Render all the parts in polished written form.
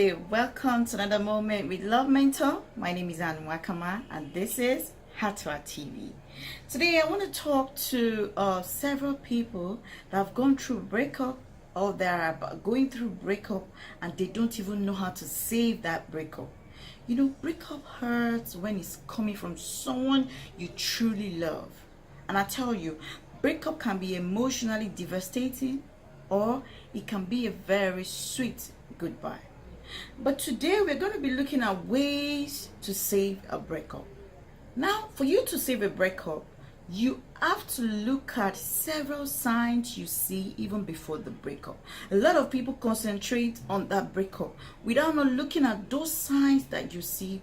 there. Welcome to another moment with Love Mentor. My name is Anne Nwakama and this is Hatwa TV. Today I want to talk to several people that have gone through breakup or they are going through breakup and they don't even know how to save that breakup. You know, breakup hurts when it's coming from someone you truly love. And I tell you, breakup can be emotionally devastating or it can be a very sweet goodbye. But today we're going to be looking at ways to save a breakup. Now, for you to save a breakup, you have to look at several signs you see even before the breakup. A lot of people concentrate on that breakup without not looking at those signs that you see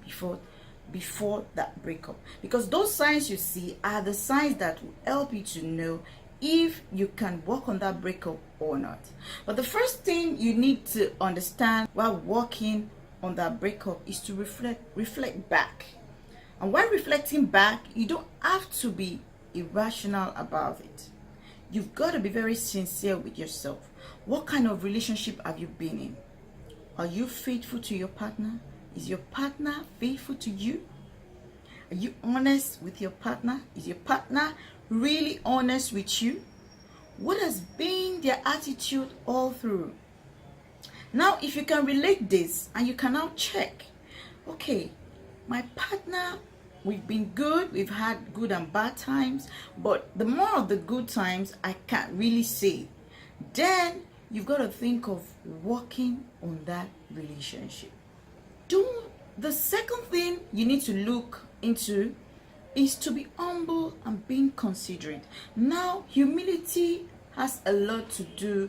before that breakup, because those signs you see are the signs that will help you to know if you can work on that breakup or not. But the first thing you need to understand while working on that breakup is to reflect back. And while reflecting back, you don't have to be irrational about it. You've got to be very sincere with yourself. What kind of relationship have you been in? Are you faithful to your partner? Is your partner faithful to you? Are you honest with your partner? Is your partner really honest with you? What has been their attitude all through? Now, if you can relate this and you can now check, okay, my partner, we've been good, we've had good and bad times, but the more of the good times I can't really say, then you've got to think of working on that relationship. The second thing you need to look into is to be humble and being considerate. Now, humility has a lot to do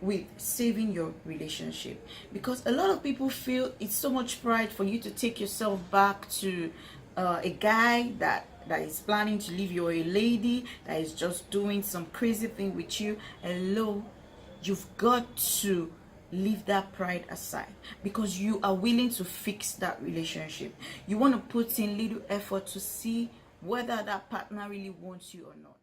with saving your relationship, because a lot of people feel it's so much pride for you to take yourself back to a guy that is planning to leave you, or a lady that is just doing some crazy thing with you. Hello, you've got to leave that pride aside, because you are willing to fix that relationship. You want to put in little effort to see whether that partner really wants you or not.